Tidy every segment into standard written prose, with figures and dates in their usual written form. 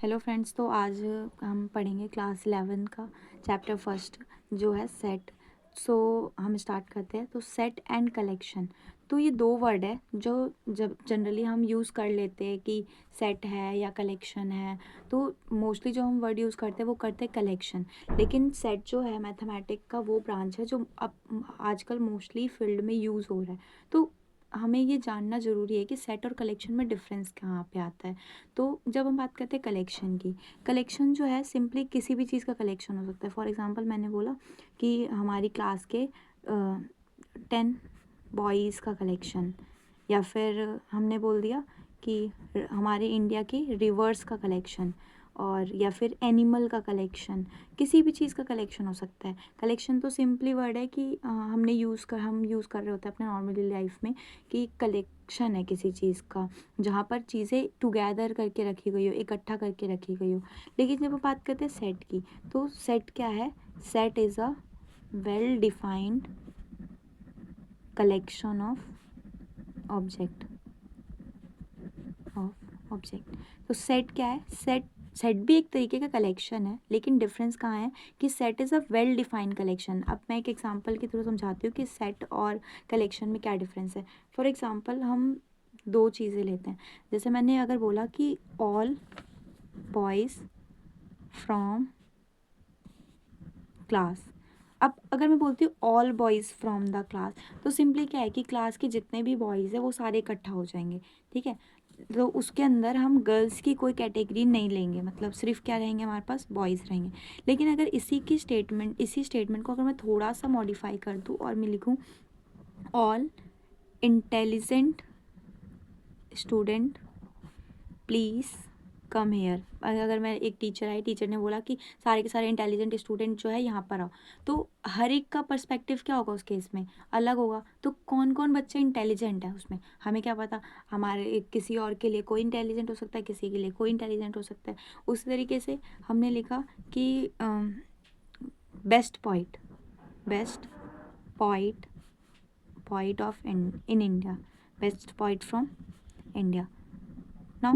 Hello friends, तो आज हम पढ़ेंगे क्लास 11 का चैप्टर फर्स्ट जो है सेट। सो हम स्टार्ट करते हैं। तो सेट एंड कलेक्शन, तो ये दो वर्ड है जो जब जनरली हम यूज़ कर लेते हैं कि सेट है या कलेक्शन है। तो मोस्टली जो हम वर्ड यूज़ करते हैं वो करते हैं कलेक्शन, लेकिन सेट जो है मैथमेटिक का वो ब्रांच है जो अब आजकल मोस्टली फील्ड में यूज़ हो रहा है। तो हमें ये जानना ज़रूरी है कि सेट और कलेक्शन में डिफरेंस कहाँ पे आता है। तो जब हम बात करते हैं कलेक्शन की, कलेक्शन जो है सिंपली किसी भी चीज़ का कलेक्शन हो सकता है। फॉर एग्जांपल मैंने बोला कि हमारी क्लास के 10 बॉयज़ का कलेक्शन, या फिर हमने बोल दिया कि हमारे इंडिया के रिवर्स का कलेक्शन, और या फिर एनिमल का कलेक्शन। किसी भी चीज़ का कलेक्शन हो सकता है। कलेक्शन तो सिंपली वर्ड है कि हम यूज़ कर रहे होते हैं अपने नॉर्मली लाइफ में कि कलेक्शन है किसी चीज़ का, जहाँ पर चीज़ें टुगेदर करके रखी गई हो, इकट्ठा करके रखी गई हो। लेकिन जब हम बात करते हैं सेट की, तो सेट क्या है? Set is a well defined collection of object. तो सेट क्या है? सेट भी एक तरीके का कलेक्शन है, लेकिन डिफरेंस कहाँ है कि set is a well defined collection. अब मैं एक एग्जांपल के थ्रू समझाती हूँ कि सेट और कलेक्शन में क्या डिफरेंस है। फॉर एग्जांपल हम दो चीज़ें लेते हैं। जैसे मैंने अगर बोला कि ऑल बॉयज़ फ्रॉम क्लास। अब अगर मैं बोलती हूँ all boys from the class, तो सिंपली क्या है कि क्लास के जितने भी बॉयज़ हैं वो सारे इकट्ठा हो जाएंगे। ठीक है, तो उसके अंदर हम गर्ल्स की कोई कैटेगरी नहीं लेंगे, मतलब सिर्फ क्या रहेंगे, हमारे पास बॉयज़ रहेंगे। लेकिन अगर इसी स्टेटमेंट को अगर मैं थोड़ा सा मॉडिफाई कर दूँ और मैं लिखूँ all intelligent student please come here. अगर मैं एक टीचर आई, टीचर ने बोला कि सारे के सारे इंटेलिजेंट स्टूडेंट जो है यहाँ पर आओ, तो हर एक का पर्सपेक्टिव क्या होगा उस केस में? अलग होगा। तो कौन कौन बच्चे इंटेलिजेंट है उसमें हमें क्या पता? हमारे किसी और के लिए कोई इंटेलिजेंट हो सकता है, किसी के लिए कोई इंटेलिजेंट हो सकता है। उस तरीके से हमने लिखा कि best best point point of in India, best point from India ना।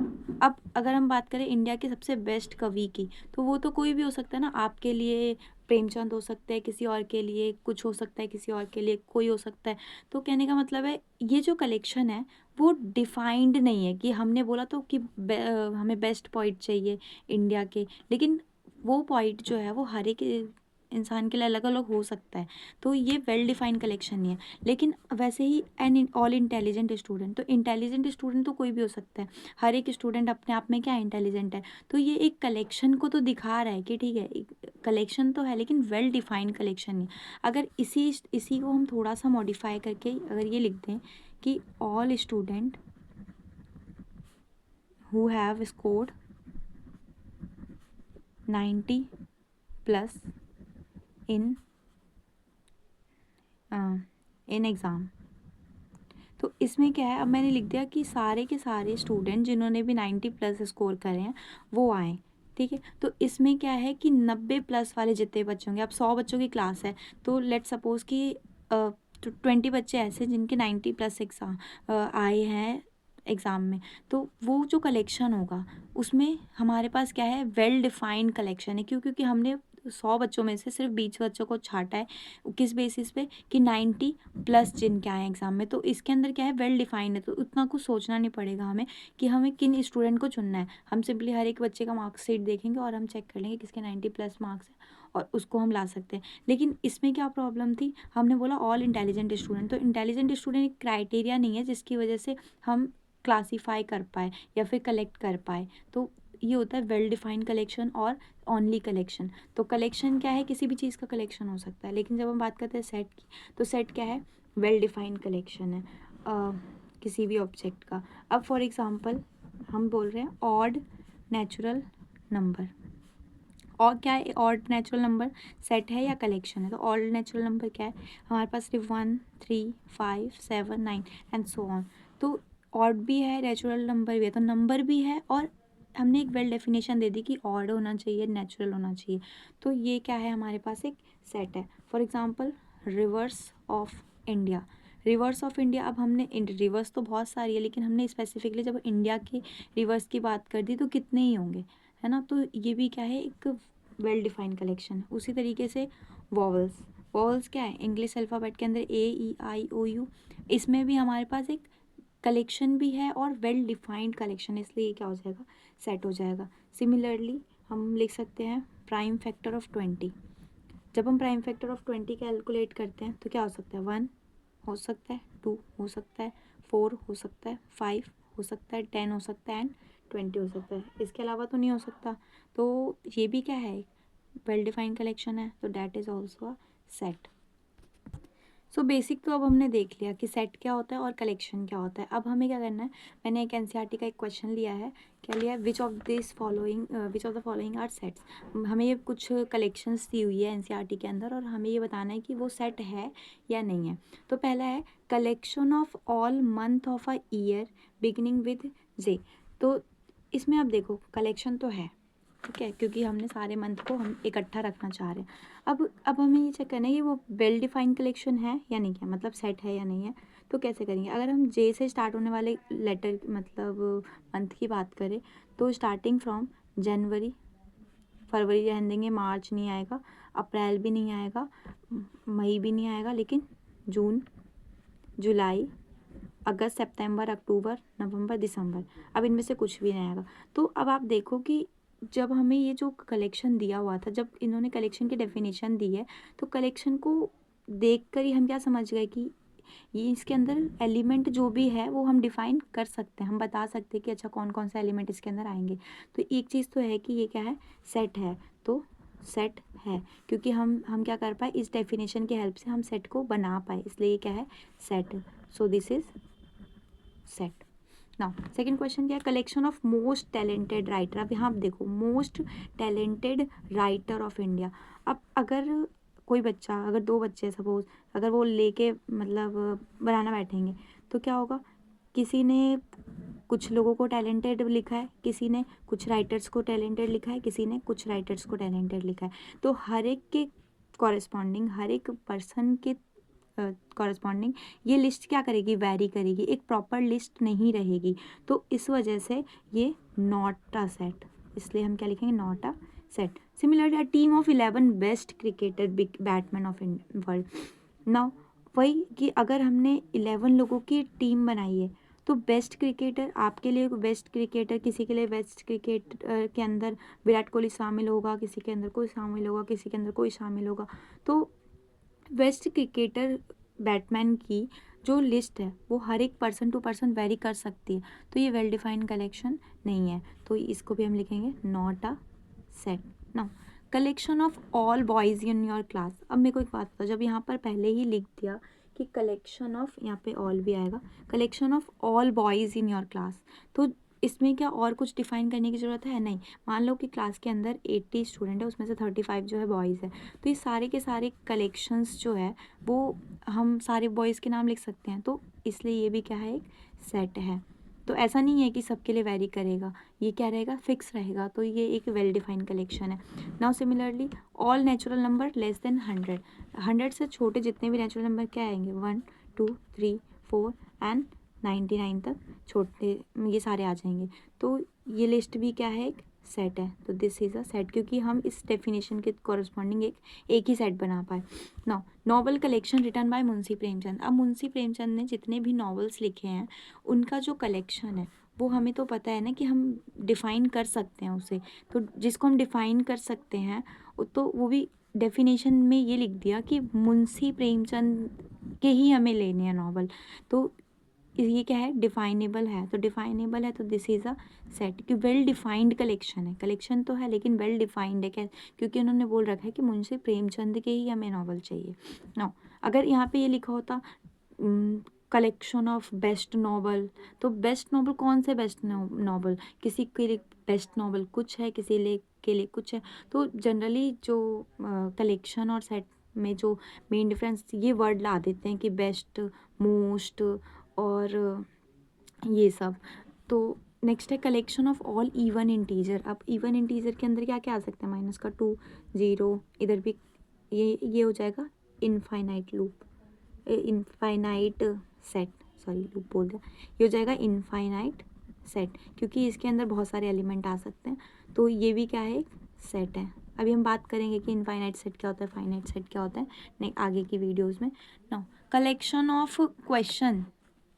अब अगर हम बात करें इंडिया के सबसे बेस्ट कवि की, तो वो तो कोई भी हो सकता है ना। आपके लिए प्रेमचंद हो सकते हैं, किसी और के लिए कुछ हो सकता है, किसी और के लिए कोई हो सकता है। तो कहने का मतलब है ये जो कलेक्शन है वो डिफाइंड नहीं है कि हमने बोला तो कि हमें बेस्ट पॉइंट चाहिए इंडिया के, लेकिन वो पॉइंट जो है वो हर एक इंसान के लिए अलग अलग हो सकता है। तो ये वेल डिफाइंड कलेक्शन नहीं है। लेकिन वैसे ही एन ऑल इंटेलिजेंट स्टूडेंट, तो इंटेलिजेंट स्टूडेंट तो कोई भी हो सकता है। हर एक स्टूडेंट अपने आप में क्या इंटेलिजेंट है। तो ये एक कलेक्शन को तो दिखा रहा है कि ठीक है कलेक्शन तो है, लेकिन वेल डिफाइंड कलेक्शन नहीं। अगर इसी को हम थोड़ा सा मॉडिफाई करके अगर ये लिख दें कि all student who have scored 90+ in in exam. तो इसमें क्या है, अब मैंने लिख दिया कि सारे के सारे स्टूडेंट जिन्होंने भी 90+ स्कोर करे हैं वो आए। ठीक है, तो इसमें क्या है कि 90+ वाले जितने बच्चे होंगे, अब 100 बच्चों की क्लास है, तो लेट सपोज कि 20 बच्चे ऐसे जिनके 90+ एग्ज़ाम आए हैं एग्ज़ाम में। तो वो जो कलेक्शन होगा उसमें हमारे पास क्या है, वेल डिफाइंड कलेक्शन है। क्यों? क्योंकि हमने 100 बच्चों में से सिर्फ 20 बच्चों को छांटा है। किस बेसिस पे? कि 90+ जिनके आए एग्ज़ाम में। तो इसके अंदर क्या है, वेल डिफाइंड है। तो उतना कुछ सोचना नहीं पड़ेगा हमें कि हमें किन स्टूडेंट को चुनना है। हम सिंपली हर एक बच्चे का मार्कशीट देखेंगे और हम चेक कर लेंगे किसके 90+ मार्क्स हैं, और उसको हम ला सकते हैं। लेकिन इसमें क्या प्रॉब्लम थी, हमने बोला ऑल इंटेलिजेंट स्टूडेंट। तो इंटेलिजेंट स्टूडेंट एक क्राइटेरिया नहीं है जिसकी वजह से हम क्लासीफाई कर पाए या फिर कलेक्ट कर पाए। तो ये होता है वेल डिफाइंड कलेक्शन और ओनली कलेक्शन। तो कलेक्शन क्या है, किसी भी चीज़ का कलेक्शन हो सकता है। लेकिन जब हम बात करते हैं सेट की, तो सेट क्या है, वेल डिफाइंड कलेक्शन है किसी भी ऑब्जेक्ट का। अब फॉर एग्जांपल हम बोल रहे हैं ऑड नेचुरल नंबर। और क्या है ऑड नेचुरल नंबर? सेट है या कलेक्शन है? तो ऑड नेचुरल नंबर क्या है, हमारे पास सिर्फ 1, 3, 5, 7, 9 एंड सो ऑन। तो ऑड भी है, नेचुरल नंबर भी है, तो नंबर भी है, और हमने एक वेल डेफिनेशन दे दी कि ऑड होना चाहिए, नेचुरल होना चाहिए। तो ये क्या है, हमारे पास एक सेट है। For example reverse of India. Reverse of India, अब हमने रिवर्स तो बहुत सारी है, लेकिन हमने स्पेसिफिकली जब इंडिया की रिवर्स की बात कर दी तो कितने ही होंगे? है ना। तो ये भी क्या है, एक वेल डिफाइंड कलेक्शन है। उसी तरीके से वॉवल्स, वॉवल्स क्या है, इंग्लिश अल्फ़ाबेट के अंदर A E I O U, इसमें भी हमारे पास एक कलेक्शन भी है और वेल डिफाइंड कलेक्शन है, इसलिए ये क्या हो जाएगा, सेट हो जाएगा। सिमिलरली हम लिख सकते हैं प्राइम फैक्टर ऑफ 20। जब हम प्राइम फैक्टर ऑफ 20 कैलकुलेट करते हैं तो क्या हो सकता है, 1 हो सकता है, 2 हो सकता है, 4 हो सकता है, 5 हो सकता है, 10 हो सकता है एंड 20 हो सकता है। इसके अलावा तो नहीं हो सकता। तो ये भी क्या है, वेल डिफाइंड कलेक्शन है, तो that is also a set. So basic तो अब हमने देख लिया कि सेट क्या होता है और कलेक्शन क्या होता है। अब हमें क्या करना है, मैंने एक एनसीईआरटी का एक क्वेश्चन लिया है, क्या लिया है, which of the following are sets. हमें ये कुछ कलेक्शंस दी हुई है एनसीईआरटी के अंदर और हमें ये बताना है कि वो सेट है या नहीं है। तो पहला है collection of all month of a year beginning with J. तो इसमें अब देखो कलेक्शन तो है, ठीक है, क्योंकि हमने सारे मंथ को हम इकट्ठा रखना चाह रहे हैं। अब हमें ये चेक करना है कि वो वेल डिफाइंड कलेक्शन है या नहीं है, मतलब सेट है या नहीं है। तो कैसे करेंगे, अगर हम जे से स्टार्ट होने वाले लेटर मतलब मंथ की बात करें, तो स्टार्टिंग फ्रॉम जनवरी, फरवरी रहने देंगे, मार्च नहीं आएगा, अप्रैल भी नहीं आएगा, मई भी नहीं आएगा, लेकिन जून, जुलाई, अगस्त, सितंबर, अक्टूबर, नवंबर, दिसंबर, अब इनमें से कुछ भी नहीं आएगा। तो अब आप देखो कि जब हमें ये जो कलेक्शन दिया हुआ था, जब इन्होंने कलेक्शन की डेफिनेशन दी है, तो कलेक्शन को देखकर ही हम क्या समझ गए कि ये इसके अंदर एलिमेंट जो भी है वो हम डिफाइन कर सकते हैं, हम बता सकते हैं कि अच्छा कौन कौन सा एलिमेंट इसके अंदर आएंगे। तो एक चीज़ तो है कि ये क्या है, सेट है, तो सेट है, क्योंकि हम क्या कर पाए, इस डेफिनेशन की हेल्प से हम सेट को बना पाए, इसलिए ये क्या है, set. So this is set. Now second question क्या है, collection of most talented writer. अब यहाँ आप देखो, most talented writer of India. अब अगर कोई बच्चा, अगर दो बच्चे सपोज, अगर वो लेके मतलब बनाना बैठेंगे, तो क्या होगा, किसी ने कुछ लोगों को टैलेंटेड लिखा है, किसी ने कुछ राइटर्स को टैलेंटेड लिखा है, किसी ने कुछ राइटर्स को टैलेंटेड लिखा है। तो हर एक के कॉरेस्पॉन्डिंग, हर एक पर्सन के कॉरेस्पॉन्डिंग ये लिस्ट क्या करेगी, वैरी करेगी, एक प्रॉपर लिस्ट नहीं रहेगी। तो इस वजह से ये नॉट अ सेट, इसलिए हम क्या लिखेंगे, not a set. Similarly a team of 11 best cricketer big batsman of world. Now वही कि अगर हमने 11 लोगों की टीम बनाई है, तो बेस्ट क्रिकेटर, आपके लिए बेस्ट क्रिकेटर, किसी के लिए बेस्ट क्रिकेटर के अंदर विराट कोहली शामिल होगा, किसी के अंदर कोई शामिल होगा, किसी के अंदर कोई शामिल होगा। तो बेस्ट क्रिकेटर बैट्समैन की जो लिस्ट है वो हर एक पर्सन टू पर्सन वेरी कर सकती है, तो ये वेल डिफाइंड कलेक्शन नहीं है, तो इसको भी हम लिखेंगे not a set. Now collection of all boys in your class. अब मेरे को एक बात बताओ, जब यहाँ पर पहले ही लिख दिया कि कलेक्शन ऑफ, यहाँ पे ऑल भी आएगा, collection of all boys in your class, तो इसमें क्या और कुछ डिफाइन करने की ज़रूरत है, नहीं। मान लो कि क्लास के अंदर 80 स्टूडेंट है, उसमें से 35 जो है बॉयज़ है, तो ये सारे के सारे कलेक्शंस जो है वो हम सारे बॉयज़ के नाम लिख सकते हैं, तो इसलिए ये भी क्या है, एक सेट है। तो ऐसा नहीं है कि सबके लिए वैरी करेगा, ये क्या रहेगा, फिक्स रहेगा, तो ये एक वेल डिफाइंड कलेक्शन है। Now similarly all natural number less than 100, 100 से छोटे जितने भी नेचुरल नंबर क्या आएंगे, 1 2 3 4 एंड 99 तक छोटे, ये सारे आ जाएंगे। तो ये लिस्ट भी क्या है, एक सेट है, तो दिस इज़ अ सेट, क्योंकि हम इस डेफिनेशन के कॉरस्पॉन्डिंग एक ही सेट बना पाए। Now novel collection written by Munshi Premchand. अब मुंशी प्रेमचंद ने जितने भी नॉवेल्स लिखे हैं, उनका जो कलेक्शन है वो हमें तो पता है ना कि हम डिफ़ाइन कर सकते हैं उसे, तो जिसको हम डिफ़ाइन कर सकते हैं तो वो भी डेफिनेशन में ये लिख दिया कि मुंशी प्रेमचंद के ही हमें लेने हैं नॉवल, तो ये क्या है, डिफाइनेबल है, तो डिफाइनेबल है, तो दिस इज़ अ सेट, कि वेल डिफाइंड कलेक्शन है, कलेक्शन तो है लेकिन वेल डिफाइंड है, क्या, क्योंकि उन्होंने बोल रखा है कि मुंशी प्रेमचंद के ही हमें नॉवल चाहिए। नाउ अगर यहाँ पे ये लिखा होता कलेक्शन ऑफ बेस्ट नॉवल, तो बेस्ट नॉवल कौन से बेस्ट नॉवल, किसी के लिए बेस्ट नॉवल कुछ है, किसी के लिए कुछ है, तो जनरली जो कलेक्शन और सेट में जो मेन डिफरेंस ये वर्ड ला देते हैं कि बेस्ट, मोस्ट और ये सब। तो नेक्स्ट है collection of all even integer. अब इवन इंटीजर के अंदर क्या क्या आ सकता है, -2 0, इधर भी ये हो जाएगा infinite loop, infinite set, sorry loop बोल दिया, ये हो जाएगा इनफाइनाइट सेट, क्योंकि इसके अंदर बहुत सारे एलिमेंट आ सकते हैं, तो ये भी क्या है, एक सेट है। अभी हम बात करेंगे कि इनफाइनाइट सेट क्या होता है, फाइनाइट सेट क्या होता है, नहीं आगे की वीडियोस में। Now collection of question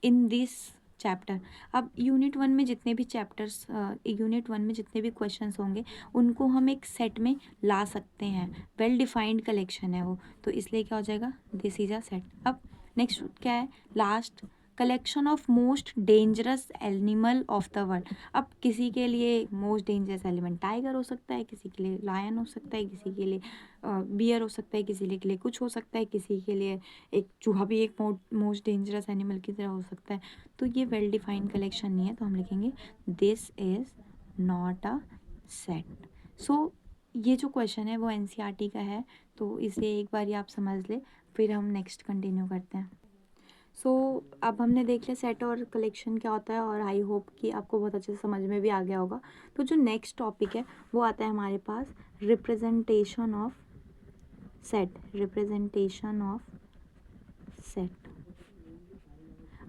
in this chapter. अब यूनिट 1 में जितने भी चैप्टर्स, यूनिट 1 में जितने भी क्वेश्चंस होंगे उनको हम एक सेट में ला सकते हैं। वेल डिफाइंड कलेक्शन है वो, तो इसलिए क्या हो जाएगा, दिस इज अ सेट। अब नेक्स्ट क्या है, last, collection of most dangerous animal of the world. अब किसी के लिए मोस्ट डेंजरस एलिमेंट टाइगर हो सकता है, किसी के लिए लायन हो सकता है, किसी के लिए बियर हो सकता है, किसी के लिए कुछ हो सकता है, किसी के लिए एक चूहा भी एक मोस्ट डेंजरस एनिमल की तरह हो सकता है। तो ये वेल डिफाइंड कलेक्शन नहीं है, तो हम लिखेंगे this is not a set. So ये जो क्वेश्चन है वो एनसीईआरटी का है, तो इसे एक बार आप समझ ले, फिर हम नेक्स्ट कंटिन्यू करते हैं। सो अब हमने देख लिया सेट और कलेक्शन क्या होता है, और आई होप कि आपको बहुत अच्छे से समझ में भी आ गया होगा। तो जो नेक्स्ट टॉपिक है वो आता है हमारे पास, representation of set. Representation of set.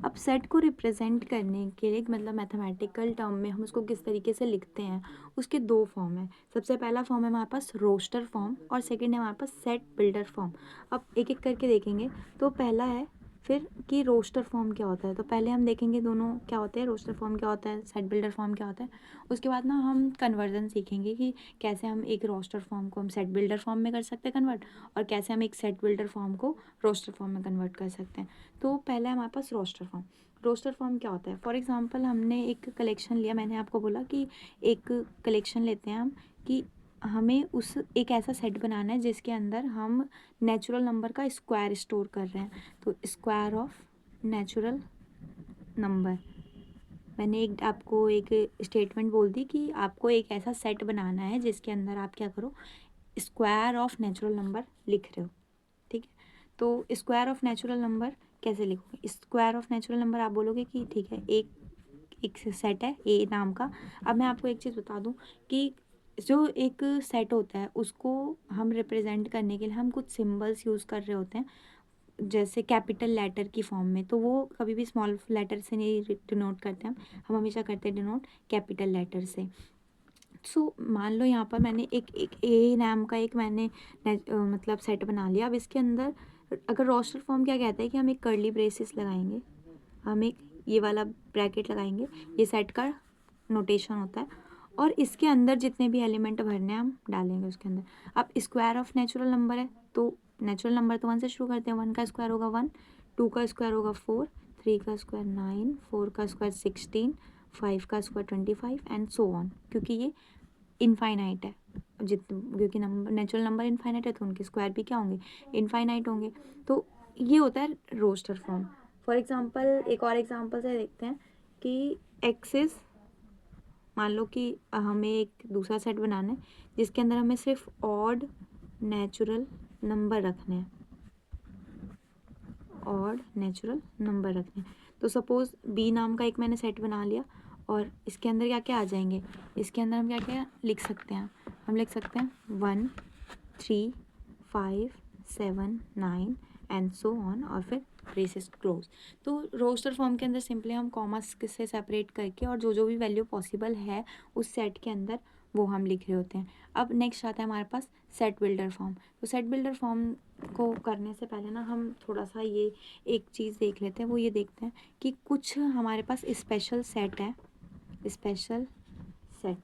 अब सेट को रिप्रेजेंट करने के लिए, मतलब मैथमेटिकल टर्म में हम उसको किस तरीके से लिखते हैं, उसके दो फॉर्म है। सबसे पहला फॉर्म है हमारे पास रोस्टर फॉर्म, और सेकंड है हमारे पास सेट बिल्डर फॉर्म। अब एक एक करके देखेंगे। तो पहला है फिर कि रोस्टर फॉर्म क्या होता है, तो पहले हम देखेंगे दोनों क्या होते हैं, रोस्टर फॉर्म क्या होता है, सेट बिल्डर फॉर्म क्या होता है। उसके बाद ना हम कन्वर्जन सीखेंगे कि कैसे हम एक रोस्टर फॉर्म को हम सेट बिल्डर फॉर्म में कर सकते हैं कन्वर्ट, और कैसे हम एक सेट बिल्डर फॉर्म को रोस्टर फॉर्म में कन्वर्ट कर सकते हैं। तो पहला है हमारे पास रोस्टर फॉर्म। रोस्टर फॉर्म क्या होता है, फॉर एग्जांपल हमने एक कलेक्शन लिया, मैंने आपको बोला कि एक कलेक्शन लेते हैं हम, कि हमें उस एक ऐसा सेट बनाना है जिसके अंदर हम नेचुरल नंबर का स्क्वायर स्टोर कर रहे हैं। तो स्क्वायर ऑफ नेचुरल नंबर, मैंने एक आपको एक स्टेटमेंट बोल दी कि आपको एक ऐसा सेट बनाना है जिसके अंदर आप क्या करो, स्क्वायर ऑफ नेचुरल नंबर लिख रहे हो, ठीक है। तो स्क्वायर ऑफ नेचुरल नंबर कैसे लिखोगे, स्क्वायर ऑफ नेचुरल नंबर आप बोलोगे कि ठीक है, एक सेट है ए नाम का। अब मैं आपको एक चीज़ बता दूं कि जो एक सेट होता है उसको हम रिप्रेजेंट करने के लिए हम कुछ सिंबल्स यूज़ कर रहे होते हैं, जैसे कैपिटल लेटर की फॉर्म में, तो वो कभी भी स्मॉल लेटर से नहीं डिनोट करते हम हमेशा करते हैं डिनोट कैपिटल लेटर से। सो मान लो यहाँ पर मैंने एक एक ए नाम का एक मैंने मतलब सेट बना लिया। अब इसके अंदर अगर रोस्टर फॉर्म क्या कहता है कि हम एक कर्ली ब्रेसेस लगाएंगे, हम एक ये वाला ब्रैकेट लगाएंगे, ये सेट का नोटेशन होता है, और इसके अंदर जितने भी एलिमेंट भरने हैं हम डालेंगे उसके अंदर। अब स्क्वायर ऑफ नेचुरल नंबर है, तो नेचुरल नंबर तो 1 से शुरू करते हैं, 1 का स्क्वायर होगा 1, 2 का स्क्वायर होगा 4, 3 का स्क्वायर 9, 4 का स्क्वायर 16, 5 का स्क्वायर 25 एंड सो ऑन, क्योंकि ये इनफाइनाइट है। क्योंकि नंबर नेचुरल नंबर इनफाइनाइट है तो उनके स्क्वायर भी क्या होंगे, इनफाइनाइट होंगे। तो ये होता है रोस्टर फॉर्म। फॉर एग्जांपल एक और एग्जांपल से देखते हैं कि एक्सिस, मान लो कि हमें एक दूसरा सेट बनाना है जिसके अंदर हमें सिर्फ ऑड नेचुरल नंबर रखने हैं, ऑड नेचुरल नंबर रखने हैं। तो सपोज बी नाम का एक मैंने सेट बना लिया, और इसके अंदर क्या क्या आ जाएंगे, इसके अंदर हम क्या क्या लिख सकते हैं, हम लिख सकते हैं 1, 3, 5, 7, 9 एंड सो ऑन, और फिर ब्रेसेस क्लोज। तो रोस्टर फॉर्म के अंदर सिंपली हम कॉमास से सेपरेट करके और जो जो भी वैल्यू पॉसिबल है उस सेट के अंदर वो हम लिख रहे होते हैं। अब नेक्स्ट आता है हमारे पास सेट बिल्डर फॉर्म। तो सेट बिल्डर फॉर्म को करने से पहले ना हम थोड़ा सा ये एक चीज़ देख लेते हैं, वो ये देखते हैं कि कुछ हमारे पास स्पेशल सेट है, स्पेशल सेट।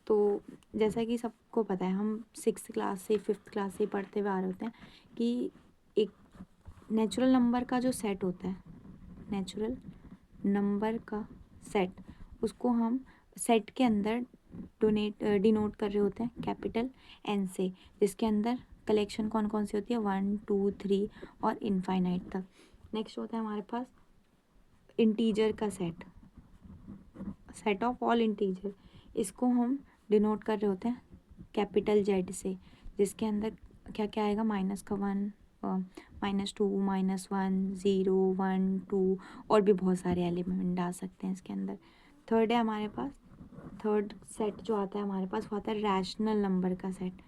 तो जैसा कि सबको पता है, हम 6th क्लास से 5th क्लास से पढ़ते हुए आ रहे होते हैं कि एक नेचुरल नंबर का जो सेट होता है, नेचुरल नंबर का सेट, उसको हम सेट के अंदर डिनोट कर रहे होते हैं कैपिटल एन से, जिसके अंदर कलेक्शन कौन कौन सी होती है, 1, 2, 3 और इनफाइनाइट तक। नेक्स्ट होता है हमारे पास इंटीजर का set, set of all integer, इसको हम डिनोट कर रहे होते हैं कैपिटल जेड से, जिसके अंदर क्या क्या आएगा, -1, -2, -1, 0, 1, 2 और भी बहुत सारे एलिमेंट डाल सकते हैं इसके अंदर। थर्ड है हमारे पास, थर्ड सेट जो आता है हमारे पास वो आता है रैशनल नंबर का सेट।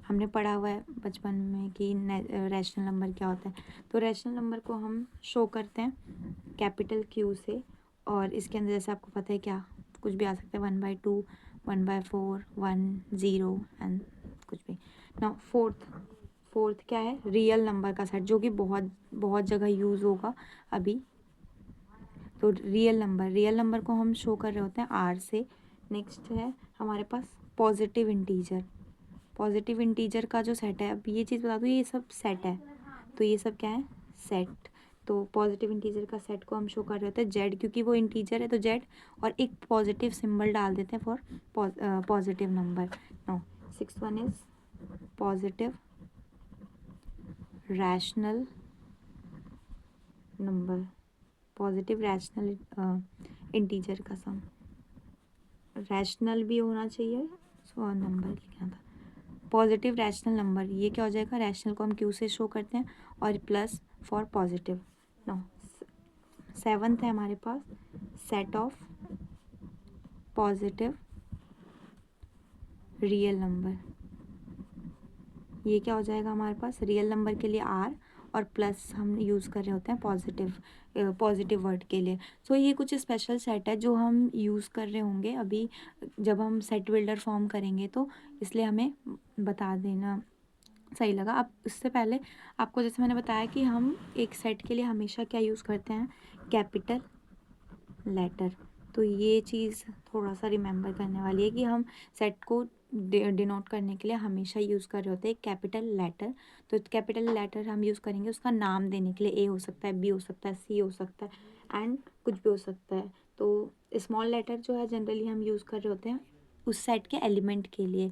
हमने पढ़ा हुआ है बचपन में कि रैशनल नंबर क्या होता है। तो रैशनल नंबर को हम शो करते हैं कैपिटल क्यू से, और इसके अंदर जैसे आपको पता है क्या, कुछ भी आ सकता है, 1/2, 1/4, 1, 0 एंड कुछ भी। नाउ फोर्थ क्या है, रियल नंबर का सेट, जो कि बहुत बहुत जगह यूज़ होगा अभी। तो रियल नंबर को हम शो कर रहे होते हैं आर से। नेक्स्ट है हमारे पास पॉजिटिव इंटीजर का जो सेट है, अब ये चीज़ बता दूँ, ये सब सेट है, तो ये सब क्या है, सेट। तो पॉजिटिव इंटीजर का सेट को हम शो कर रहे होते हैं जेड, क्योंकि वो इंटीजर है तो जेड, और एक पॉजिटिव सिंबल डाल देते हैं for positive number. No, 6th one is positive rational number, positive rational integer का सम, रैशनल भी होना चाहिए, सो नंबर लिखना था। पॉजिटिव रैशनल नंबर, ये क्या हो जाएगा, रैशनल को हम क्यू से शो करते हैं, और plus for positive. No, 7th है हमारे पास set of positive real number, ये क्या हो जाएगा हमारे पास, रियल नंबर के लिए आर, और प्लस हम यूज़ कर रहे होते हैं पॉजिटिव वर्ड के लिए। सो ये कुछ स्पेशल सेट है जो हम यूज़ कर रहे होंगे अभी जब हम सेट बिल्डर फॉर्म करेंगे, तो इसलिए हमें बता देना सही लगा। अब इससे पहले आपको जैसे मैंने बताया कि हम एक सेट के लिए हमेशा क्या यूज़ करते हैं, कैपिटल लेटर। तो ये चीज़ थोड़ा सा रिमेंबर करने वाली है कि हम सेट को डिनोट करने के लिए हमेशा यूज़ कर रहे होते हैं कैपिटल लेटर। तो कैपिटल लेटर हम यूज़ करेंगे उसका नाम देने के लिए, ए हो सकता है, बी हो सकता है, सी हो सकता है, एंड कुछ भी हो सकता है। तो स्मॉल लेटर जो है जनरली हम यूज़ कर रहे होते हैं उस सेट के एलिमेंट के लिए,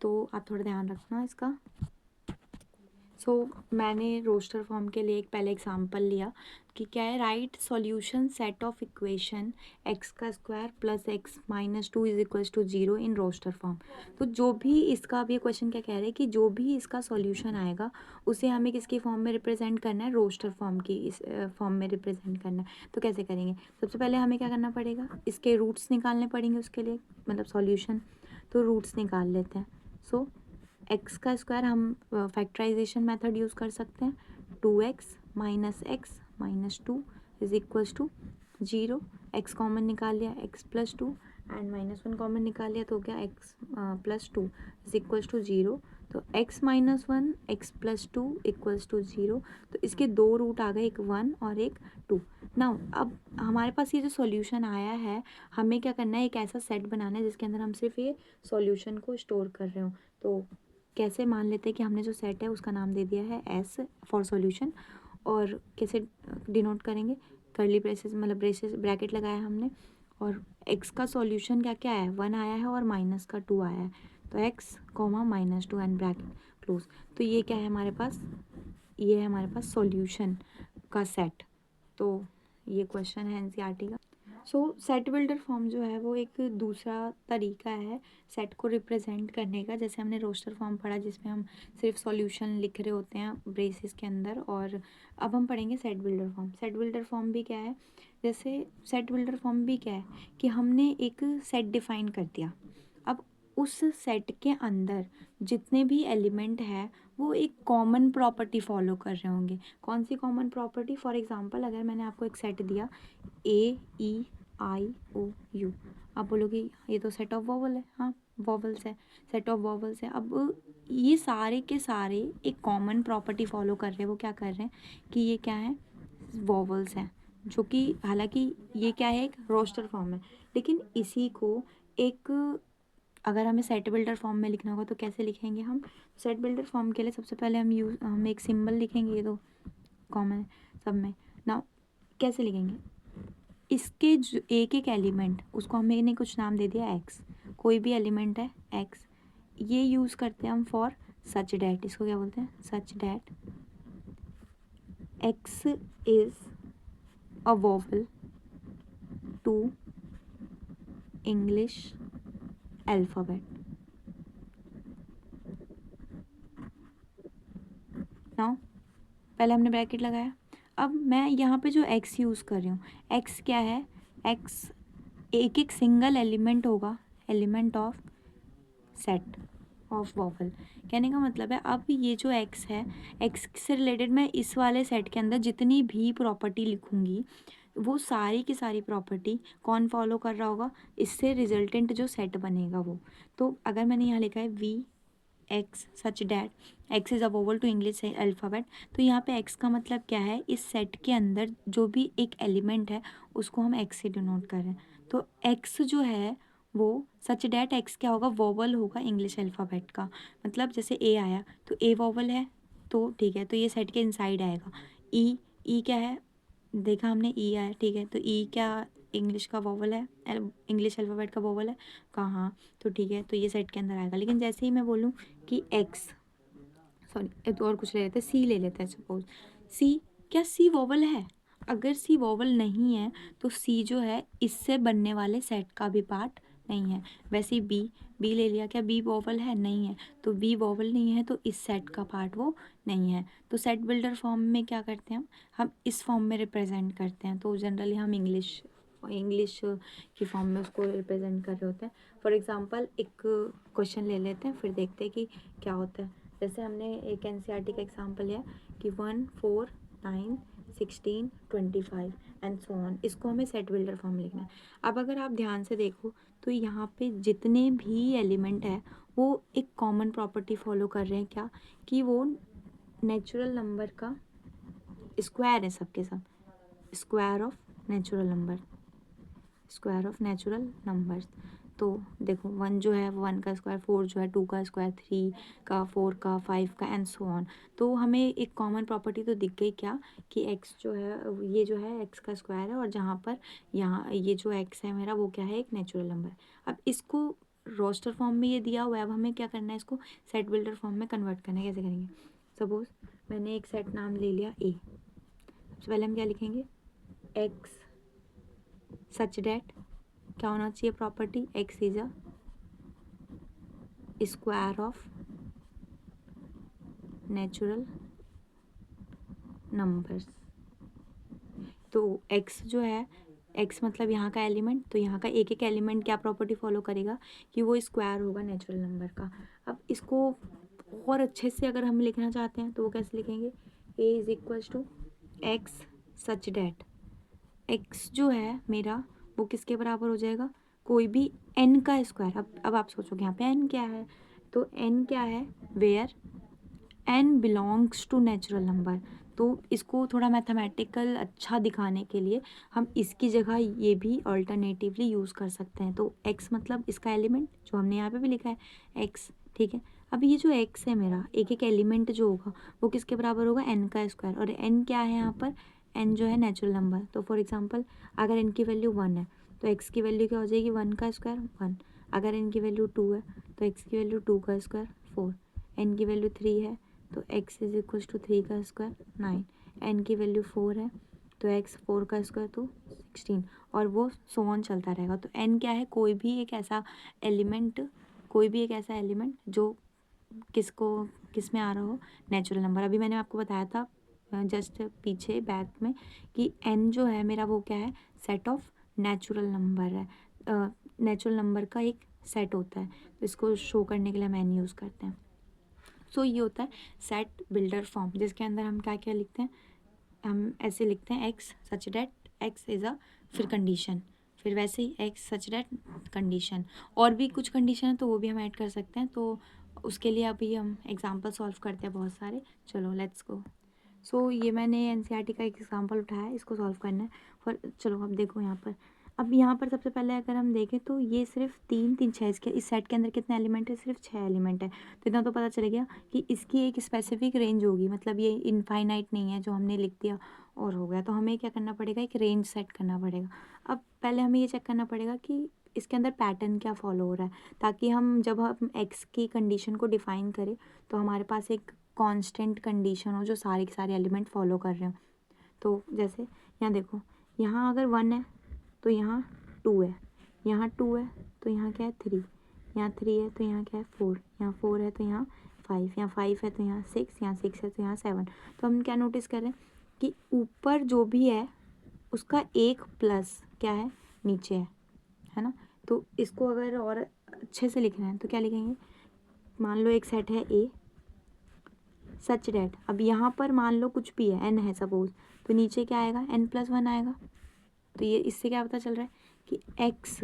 तो आप थोड़ा ध्यान रखना इसका। मैंने रोस्टर फॉर्म के लिए एक पहले एग्जांपल लिया कि क्या है, right solution set of equation x का square plus x minus 2 is equals to 0 in roster form. तो जो भी इसका, अब ये क्वेश्चन क्या कह रहे हैं कि जो भी इसका सॉल्यूशन आएगा उसे हमें किसकी फॉर्म में रिप्रेजेंट करना है, रोस्टर फॉर्म की इस फॉर्म में रिप्रेजेंट करना है। तो कैसे करेंगे, सबसे पहले हमें क्या करना पड़ेगा, इसके रूट्स निकालने पड़ेंगे उसके लिए, मतलब सॉल्यूशन। तो रूट्स निकाल लेते हैं। एक्स का स्क्वायर हम फैक्टराइजेशन मेथड यूज़ कर सकते हैं, 2x minus 2 is equals to 0। X common निकाल लिया, x प्लस 2 एंड -1 कॉमन निकाल लिया, तो क्या x plus 2 is equals to 0। तो x minus 1 x plus 2 equals to 0। तो इसके दो रूट आ गए, एक 1 और एक 2। नाउ अब हमारे पास ये जो सॉल्यूशन आया है, हमें क्या करना है, एक ऐसा सेट बनाना है जिसके अंदर हम सिर्फ ये सॉल्यूशन को स्टोर कर रहे हो। तो कैसे, मान लेते हैं कि हमने जो सेट है उसका नाम दे दिया है एस फॉर सॉल्यूशन, और कैसे डिनोट करेंगे, कर्ली ब्रेसेस, मतलब ब्रेसेस ब्रैकेट लगाया हमने, और एक्स का सॉल्यूशन क्या क्या है, 1 आया है और माइनस का 2 आया है, तो x comma -2 and bracket close. तो ये क्या है हमारे पास, ये है हमारे पास सॉल्यूशन का सेट। तो ये क्वेश्चन है एनसीईआरटी का। सेट बिल्डर फॉर्म जो है वो एक दूसरा तरीका है सेट को रिप्रेजेंट करने का। जैसे हमने रोस्टर फॉर्म पढ़ा जिसमें हम सिर्फ सॉल्यूशन लिख रहे होते हैं ब्रेसेस के अंदर, और अब हम पढ़ेंगे set builder form. Set builder form भी क्या है, जैसे सेट बिल्डर फॉर्म भी क्या है कि हमने एक सेट डिफाइन कर दिया, अब उस सेट के अंदर जितने भी एलिमेंट है वो एक कॉमन प्रॉपर्टी फॉलो कर रहे होंगे। कौन सी कॉमन प्रॉपर्टी, फॉर एग्जांपल अगर मैंने आपको एक सेट दिया AEIOU, आप बोलोगे ये तो सेट ऑफ वॉवल है, हाँ वॉवल्स है, सेट ऑफ वॉवल्स है। अब ये सारे के सारे एक कॉमन प्रॉपर्टी फॉलो कर रहे हैं, वो क्या कर रहे हैं कि ये क्या है, वॉवल्स हैं, जो कि हालांकि ये क्या है, एक रोस्टर फॉर्म है, लेकिन इसी को एक, अगर हमें सेट बिल्डर फॉर्म में लिखना होगा तो कैसे लिखेंगे हम, सेट बिल्डर फॉर्म के लिए सबसे पहले हम एक सिंबल लिखेंगे, ये तो कॉमन है सब में ना। कैसे लिखेंगे, इसके एक एक एलिमेंट, उसको हमने कुछ नाम दे दिया एक्स, कोई भी एलिमेंट है एक्स, ये यूज़ करते हैं हम फॉर सच डैट, इसको क्या बोलते हैं, such that x is a vowel to English alphabet. Now पहले हमने ब्रैकेट लगाया, अब मैं यहाँ पे जो एक्स यूज़ कर रही हूँ, एक्स क्या है, एक्स एक एक सिंगल एलिमेंट होगा, element of set of vowel. कहने का मतलब है अब ये जो एक्स है, एक्स से रिलेटेड मैं इस वाले सेट के अंदर जितनी भी प्रॉपर्टी लिखूँगी, वो सारी की सारी प्रॉपर्टी कौन फॉलो कर रहा होगा, इससे रिजल्टेंट जो सेट बनेगा वो। तो अगर मैंने यहाँ लिखा है V x such that x is a vowel to English alphabet, तो यहाँ पे एक्स का मतलब क्या है, इस सेट के अंदर जो भी एक एलिमेंट है उसको हम एक्स से डिनोट कर रहे हैं। तो एक्स जो है वो सच डैट एक्स क्या होगा, वोवल होगा इंग्लिश अल्फ़ाबेट का। मतलब जैसे ए आया तो ए वोवल है, तो ठीक है, तो ये सेट के इनसाइड आएगा। ई ई क्या है, देखा हमने ई आया, ठीक है, तो ई क्या इंग्लिश का वोवल है, इंग्लिश अल्फ़ाबेट का वोवल है कहाँ, तो ठीक है, तो ये सेट के अंदर आएगा। लेकिन जैसे ही मैं बोलूँ कि एक्स, सॉरी तो और कुछ ले लेते हैं, सी ले लेते हैं सपोज, सी, क्या सी वोवल है, अगर सी वोवल नहीं है तो सी जो है इससे बनने वाले सेट का भी पार्ट नहीं है। वैसे ही बी, बी ले लिया, क्या बी वोवल है, नहीं है, तो बी वोवल नहीं है तो इस सेट का पार्ट वो नहीं है। तो सेट बिल्डर फॉर्म में क्या करते हैं हम इस फॉर्म में रिप्रेजेंट करते हैं। तो जनरली हम इंग्लिश की फॉर्म में उसको रिप्रेजेंट कर रहे होते हैं। फॉर एग्जांपल एक क्वेश्चन ले लेते हैं, फिर देखते हैं कि क्या होता है। जैसे हमने एक एनसीईआरटी का एग्जांपल लिया कि 1 4 9 16 25 एंड सो ऑन, इसको हमें सेट बिल्डर फॉर्म लिखना है। अब अगर आप ध्यान से देखो तो यहाँ पे जितने भी एलिमेंट है वो एक कॉमन प्रॉपर्टी फॉलो कर रहे हैं, क्या, कि वो नेचुरल नंबर का स्क्वायर है, सबके सब square of natural number, square of natural numbers. तो देखो 1 जो है 1 का स्क्वायर, 4 जो है 2 का स्क्वायर, 3 का, 4 का, 5 का एंड सो ऑन। तो हमें एक कॉमन प्रॉपर्टी तो दिख गई, क्या, कि x जो है ये जो है x का स्क्वायर है, और जहाँ पर यहाँ ये जो x है मेरा वो क्या है, एक नेचुरल नंबर। अब इसको रोस्टर फॉर्म में ये दिया हुआ है, अब हमें क्या करना है, इसको सेट बिल्डर फॉर्म में कन्वर्ट करना है। कैसे करेंगे, सपोज मैंने एक सेट नाम ले लिया ए, सबसे पहले हम क्या लिखेंगे, x सच डैट, क्या होना चाहिए property, x is a square of natural numbers. तो x जो है, x मतलब यहाँ का एलिमेंट, तो यहाँ का एक एक एलिमेंट क्या प्रॉपर्टी फॉलो करेगा, कि वो स्क्वायर होगा नेचुरल नंबर का। अब इसको और अच्छे से अगर हम लिखना चाहते हैं तो वो कैसे लिखेंगे, a is equals to x such that x जो है मेरा वो किसके बराबर हो जाएगा, कोई भी n का स्क्वायर। अब आप सोचोगे यहाँ पे n क्या है, तो n क्या है, where n belongs to natural number. तो इसको थोड़ा मैथमेटिकल अच्छा दिखाने के लिए हम इसकी जगह ये भी अल्टरनेटिवली यूज़ कर सकते हैं। तो x मतलब इसका एलिमेंट जो हमने यहाँ पे भी लिखा है x, ठीक है। अब ये जो x है मेरा, एक एक एलिमेंट जो होगा वो किसके बराबर होगा, n का स्क्वायर, और n क्या है यहाँ पर, n जो है नेचुरल नंबर। तो फॉर एग्जांपल अगर n की वैल्यू 1 है तो x की वैल्यू क्या हो जाएगी, 1 का स्क्वायर 1। अगर n की वैल्यू 2 है तो x की वैल्यू 2 का स्क्वायर 4। n की वैल्यू 3 है तो x इज इक्वल टू 3 का स्क्वायर 9। n की वैल्यू 4 है तो x 4 का स्क्वायर तो 16, और वो सो ऑन चलता रहेगा। तो n क्या है, कोई भी एक ऐसा एलिमेंट, कोई भी एक ऐसा एलिमेंट जो किसको किस में आ रहा हो, नेचुरल नंबर। अभी मैंने आपको बताया था जस्ट पीछे बैक में कि n जो है मेरा वो क्या है, सेट ऑफ नेचुरल नंबर है, नेचुरल नंबर का एक सेट होता है। तो इसको शो करने के लिए हम n यूज़ करते हैं। सो ये होता है सेट बिल्डर फॉर्म, जिसके अंदर हम क्या क्या लिखते हैं, हम ऐसे लिखते हैं x such that x is a, फिर कंडीशन, फिर वैसे ही x सच डैट कंडीशन, और भी कुछ कंडीशन है तो वो भी हम ऐड कर सकते हैं। तो उसके लिए अभी हम एग्जांपल सॉल्व करते हैं बहुत सारे। चलो लेट्स गो। सो ये मैंने एनसीईआरटी का एक एग्जांपल उठाया है, इसको सॉल्व करना है। फॉर चलो अब देखो यहाँ पर, अब यहाँ पर सबसे पहले अगर हम देखें तो ये सिर्फ 3 3 6, इसके इस सेट के अंदर कितने एलिमेंट है, सिर्फ 6 एलिमेंट है। तो इतना तो पता चल गया कि इसकी एक स्पेसिफिक रेंज होगी, मतलब ये इनफाइनाइट नहीं है जो हमने लिख दिया और हो गया। तो हमें क्या करना पड़ेगा, एक रेंज सेट करना पड़ेगा। अब पहले हमें ये चेक करना पड़ेगा कि इसके अंदर पैटर्न क्या फॉलो हो रहा है, ताकि हम जब हम एक्स की कंडीशन को डिफाइन करें तो हमारे पास एक कांस्टेंट कंडीशन हो जो सारे के सारे एलिमेंट फॉलो कर रहे हो। तो जैसे यहाँ देखो, यहाँ अगर 1 है तो यहाँ 2 है, यहाँ 2 है तो यहाँ क्या है 3, यहाँ 3 है तो यहाँ क्या है 4, यहाँ 4 है तो यहाँ 5, यहाँ 5 है तो यहाँ 6, यहाँ 6 है तो यहाँ 7। तो हम क्या नोटिस कर रहे हैं कि ऊपर जो भी है उसका एक प्लस क्या है, नीचे है ना। तो इसको अगर और अच्छे से लिखना है तो क्या लिखेंगे, मान लो एक सेट है ए सच डैट, अब यहाँ पर मान लो कुछ भी है n है सपोज, तो नीचे क्या आएगा n+1 आएगा। तो ये इससे क्या पता चल रहा है कि x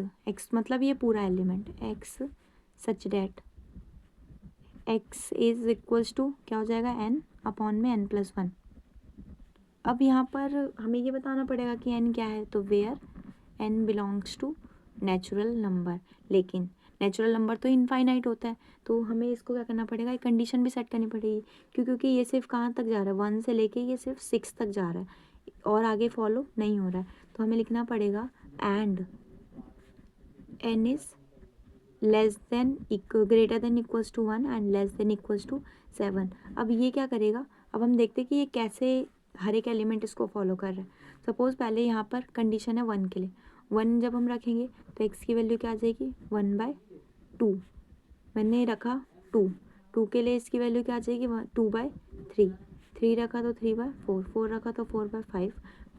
मतलब ये पूरा element x such that x is equals to क्या हो जाएगा n अपॉन में n+1। अब यहाँ पर हमें ये बताना पड़ेगा कि n क्या है, तो where n belongs to natural number. लेकिन नेचुरल नंबर तो इनफाइनाइट होता है, तो हमें इसको क्या करना पड़ेगा, एक कंडीशन भी सेट करनी पड़ेगी, क्योंकि ये सिर्फ कहाँ तक जा रहा है, 1 से लेके ये सिर्फ 6 तक जा रहा है और आगे फॉलो नहीं हो रहा है। तो हमें लिखना पड़ेगा and n is less than greater than equals to 1 and less than equals to 7। अब ये क्या करेगा, अब हम देखते हैं कि ये कैसे हर एक एलिमेंट इसको फॉलो कर रहा है। सपोज पहले यहाँ पर कंडीशन है 1 के लिए, 1 जब हम रखेंगे तो x की वैल्यू क्या आ जाएगी 1/2। मैंने रखा 2 के लिए इसकी वैल्यू क्या आ जाएगी 2/3, 3 रखा तो 3/4, 4 रखा तो 4/5,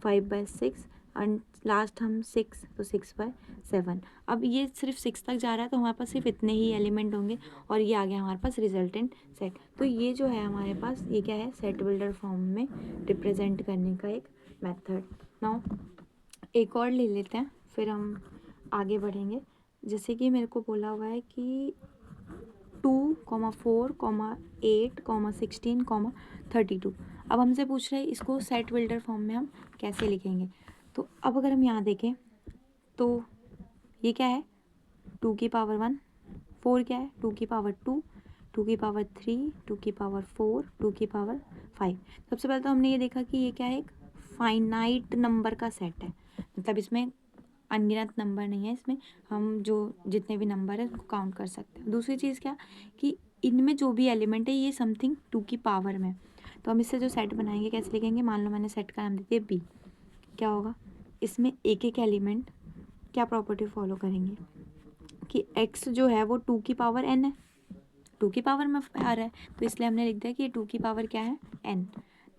5/6 एंड लास्ट हम 6 तो 6/7। अब ये सिर्फ 6 तक जा रहा है, तो हमारे पास सिर्फ इतने ही एलिमेंट होंगे और ये आ गया हमारे पास रिजल्टेंट सेट। तो ये जो है हमारे पास ये क्या है, सेट बिल्डर फॉर्म में रिप्रेजेंट करने का एक मेथड। नाउ एक और ले लेते हैं, फिर हम आगे बढ़ेंगे। जैसे कि मेरे को बोला हुआ है कि 2, 4, 8, 16, 32। अब हमसे पूछ रहे हैं इसको सेट बिल्डर फॉर्म में हम कैसे लिखेंगे। तो अब अगर हम यहाँ देखें तो ये क्या है 2 की पावर 1, 4 क्या है 2 की पावर 2, 2 की पावर 3, 2 की पावर 4, 2 की पावर 5। सबसे पहले तो हमने ये देखा कि ये क्या है, एक फाइनाइट नंबर का सेट है, मतलब इसमें अनगिनत नंबर नहीं है, इसमें हम जो जितने भी नंबर है उसको काउंट कर सकते हैं। दूसरी चीज़ क्या कि इनमें जो भी एलिमेंट है ये समथिंग 2 की पावर में, तो हम इससे जो सेट बनाएंगे कैसे लिखेंगे, मान लो मैंने सेट का नाम दे दिया बी। क्या होगा, इसमें एक एक एलिमेंट क्या प्रॉपर्टी फॉलो करेंगे कि x जो है वो 2 की पावर n है, 2 की पावर में आ रहा है, तो इसलिए हमने लिख दिया कि ये 2 की पावर क्या है n।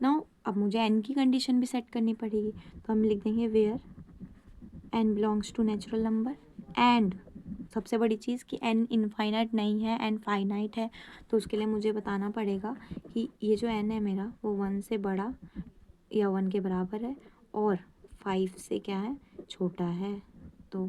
नाउ अब मुझे n की कंडीशन भी सेट करनी पड़ेगी, तो हम लिख देंगे where n belongs to natural number and सबसे बड़ी चीज़ कि n इनफाइनाइट नहीं है, n फाइनाइट है, तो उसके लिए मुझे बताना पड़ेगा कि ये जो n है मेरा वो 1 से बड़ा या 1 के बराबर है और 5 से क्या है छोटा है। तो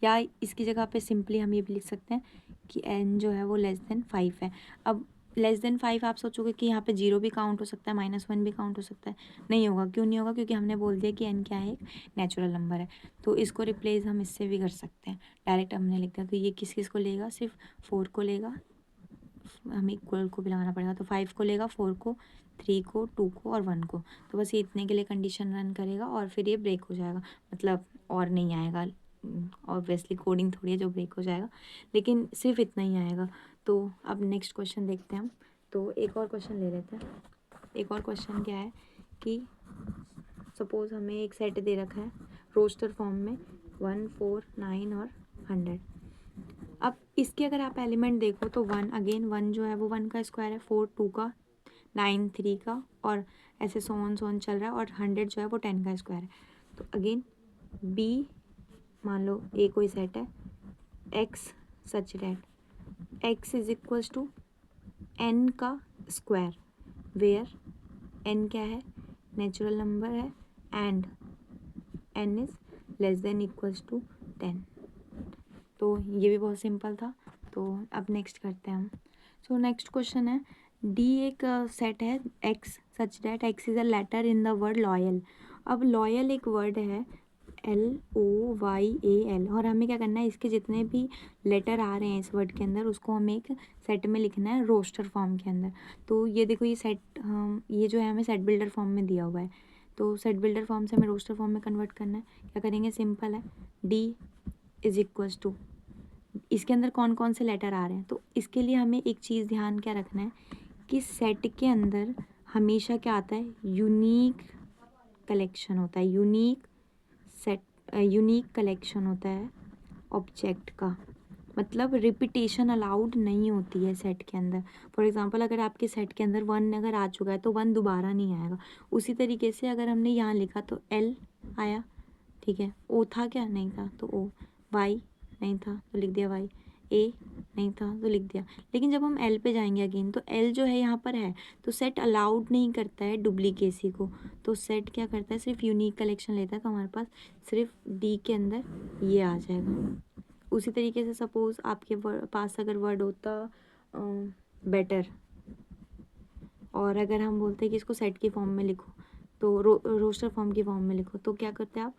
या इसकी जगह पे सिंपली हम ये भी लिख सकते हैं कि n जो है वो लेस देन 5 है। अब लेस देन 5 आप सोचोगे कि यहाँ पे 0 भी काउंट हो सकता है, -1 भी काउंट हो सकता है, नहीं होगा। क्यों नहीं होगा, क्योंकि हमने बोल दिया कि n क्या है, एक नेचुरल नंबर है। तो इसको रिप्लेस हम इससे भी कर सकते हैं, डायरेक्ट हमने लिख दिया। तो ये किस किस को लेगा, सिर्फ 4 को लेगा, हमें इक्वल को भी लगाना पड़ेगा, तो 5 को लेगा, 4 को, 3 को, 2 को और 1 को। तो बस ये इतने के लिए कंडीशन रन करेगा और फिर ये ब्रेक हो जाएगा, मतलब और नहीं आएगा। ऑब्वियसली कोडिंग थोड़ी है जो ब्रेक हो जाएगा, लेकिन सिर्फ इतना ही आएगा। तो अब नेक्स्ट क्वेश्चन देखते हैं हम। तो एक और क्वेश्चन ले लेते हैं। एक और क्वेश्चन क्या है कि सपोज हमें एक सेट दे रखा है रोस्टर फॉर्म में 1, 4, 9 और 100। अब इसके अगर आप एलिमेंट देखो तो 1 अगेन 1 जो है वो 1 का स्क्वायर है, 4 2 का, 9 3 का, और ऐसे सोन चल रहा है, और 100 जो है वो 10 का स्क्वायर है। तो अगेन बी, मान लो ए कोई सेट है, x such that x is equals to n का स्क्वायर, वेयर एन क्या है नेचुरल नंबर है and n is less than equals to 10। तो ये भी बहुत सिंपल था। तो अब नेक्स्ट करते हैं हम। सो नेक्स्ट क्वेश्चन है डी एक सेट है x such that x is a letter in the word loyal. अब लॉयल एक वर्ड है LOYAL, और हमें क्या करना है, इसके जितने भी लेटर आ रहे हैं इस वर्ड के अंदर उसको हमें एक सेट में लिखना है रोस्टर फॉर्म के अंदर। तो ये देखो ये सेट ये जो है हमें सेट बिल्डर फॉर्म में दिया हुआ है, तो सेट बिल्डर फॉर्म से हमें रोस्टर फॉर्म में कन्वर्ट करना है। क्या करेंगे, सिंपल है, D इज इक्वल्स टू, इसके अंदर कौन कौन से लेटर आ रहे हैं। तो इसके लिए हमें एक चीज़ ध्यान क्या रखना है कि सेट के अंदर हमेशा क्या आता है, यूनिक कलेक्शन होता है, यूनिक कलेक्शन होता है ऑब्जेक्ट का, मतलब रिपीटेशन अलाउड नहीं होती है सेट के अंदर। फॉर एग्जांपल अगर आपके सेट के अंदर 1 अगर आ चुका है तो 1 दोबारा नहीं आएगा। उसी तरीके से अगर हमने यहाँ लिखा तो L आया, ठीक है, O था क्या, नहीं था, तो O, Y नहीं था तो लिख दिया Y, A नहीं था तो लिख दिया। लेकिन जब हम एल पे जाएंगे अगेन, तो एल जो है यहाँ पर है, तो सेट अलाउड नहीं करता है डुप्लीकेसी को, तो सेट क्या करता है, सिर्फ यूनिक कलेक्शन लेता है। तो हमारे पास सिर्फ डी के अंदर ये आ जाएगा। उसी तरीके से सपोज आपके पास अगर वर्ड होता बेटर, और अगर हम बोलते हैं कि इसको सेट की फॉर्म में लिखो, तो रोस्टर फॉर्म की फॉर्म में लिखो, तो क्या करते हैं आप,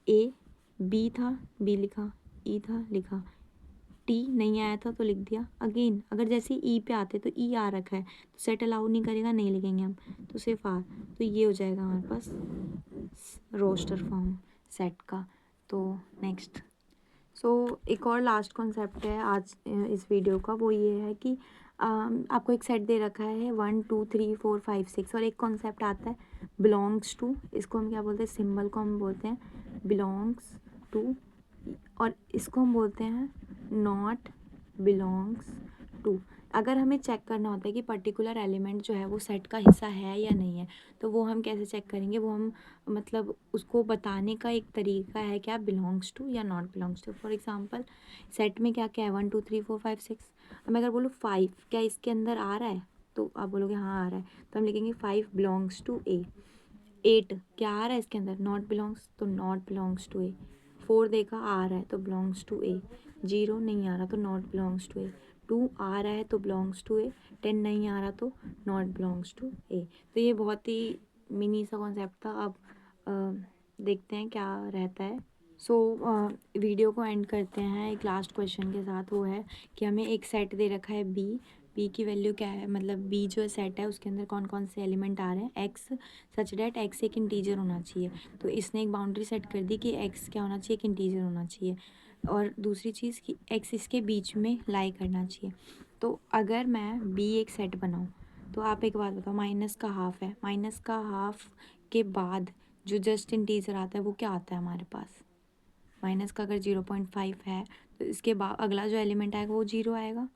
ए बी था, बी लिखा, ई था लिखा, टी नहीं आया था तो लिख दिया। अगेन अगर जैसे ई पे आते तो ई आ रखा है तो सेट अलाउ नहीं करेगा, नहीं लिखेंगे हम, तो सिर्फ आर, तो ये हो जाएगा हमारे पास रोस्टर फॉर्म सेट का। तो नेक्स्ट, एक और लास्ट कॉन्सेप्ट है आज इस वीडियो का, वो ये है कि आपको एक सेट दे रखा है 1 2 3 4 5 6, और एक कॉन्सेप्ट आता है बिलोंग्स टू, इसको हम क्या बोलते हैं, सिंबल को हम बोलते हैं बिलोंग्स टू, और इसको हम बोलते हैं नॉट बिलोंग्स टू। अगर हमें चेक करना होता है कि पर्टिकुलर एलिमेंट जो है वो सेट का हिस्सा है या नहीं है, तो वो हम कैसे चेक करेंगे, वो हम मतलब उसको बताने का एक तरीका है क्या, बिलोंग्स टू या not belongs to. For example set में क्या क्या है, 1 2 3 4 5 6, अब मैं अगर बोलूँ 5 क्या इसके अंदर आ रहा है, तो आप बोलोगे हाँ आ रहा है, तो हम लिखेंगे 5 बिलोंग्स टू ए। 8 क्या आ रहा है इसके अंदर, नॉट बिलोंग्स, तो नॉट बिलोंग्स टू ए। 4 देखा आ रहा है तो बिलोंग्स टू ए। 0 नहीं आ रहा तो नॉट बिलोंग्स टू ए। 2 आ रहा है तो बिलोंग्स टू ए। 10 नहीं आ रहा तो नॉट बिलोंग्स टू ए। तो ये बहुत ही मिनी सा कॉन्सेप्ट था। अब देखते हैं क्या रहता है। वीडियो को एंड करते हैं एक लास्ट क्वेश्चन के साथ, वो है कि हमें एक सेट दे रखा है बी की वैल्यू क्या है, मतलब बी जो सेट है उसके अंदर कौन कौन से एलिमेंट आ रहे हैं, एक्स सच डैट एक्स एक इंटीजर होना चाहिए। तो इसने एक बाउंड्री सेट कर दी कि एक्स क्या होना चाहिए, एक इंटीजर होना चाहिए, और दूसरी चीज़ कि एक्स इसके बीच में लाई करना चाहिए। तो अगर मैं बी एक सेट बनाऊँ, तो आप एक बात बताओ, माइनस का हाफ है, माइनस का हाफ के बाद जो जस्ट इंटीजर आता है वो क्या आता है हमारे पास, माइनस का अगर 0.5 है तो इसके बाद अगला जो एलिमेंट आएगा वो 0 आएगा,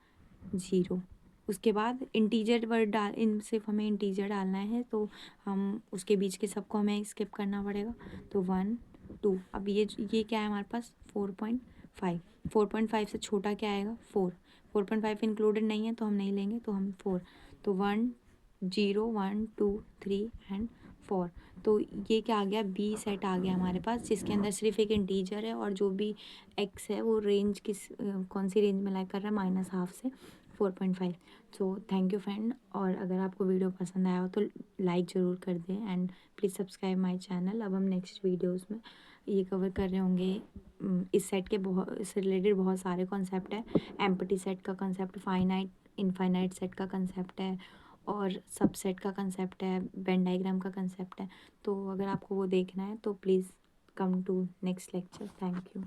0। उसके बाद इंटीजर वर्ड डाल, इन सिर्फ हमें इंटीजर डालना है, तो हम उसके बीच के सबको हमें स्किप करना पड़ेगा, तो 1 2। अब ये क्या है हमारे पास 4.5, 4.5 से छोटा क्या आएगा 4, 4.5 इंक्लूडेड नहीं है तो हम नहीं लेंगे, तो हम 4, तो 1 0 1 2 3 एंड 4। तो ये क्या आ गया, बी सेट आ गया हमारे पास, जिसके अंदर सिर्फ एक इंटीजर है, और जो भी एक्स है वो रेंज कौन सी रेंज में लाई कर रहा है, माइनस हाफ से 4.5। सो थैंक यू फ्रेंड, और अगर आपको वीडियो पसंद आया हो तो लाइक ज़रूर कर दें, and please subscribe my channel. अब हम नेक्स्ट वीडियोस में ये कवर कर रहे होंगे इस सेट के बहुत, इससे रिलेटेड बहुत सारे कॉन्सेप्ट है। एम्प्टी सेट का कंसेप्ट, फाइनाइट इनफाइनाइट सेट का कंसेप्ट है, और सबसेट का कंसेप्ट है, वेन डायग्राम का कंसेप्ट है। तो अगर आपको वो देखना है तो please come to next lecture. Thank you.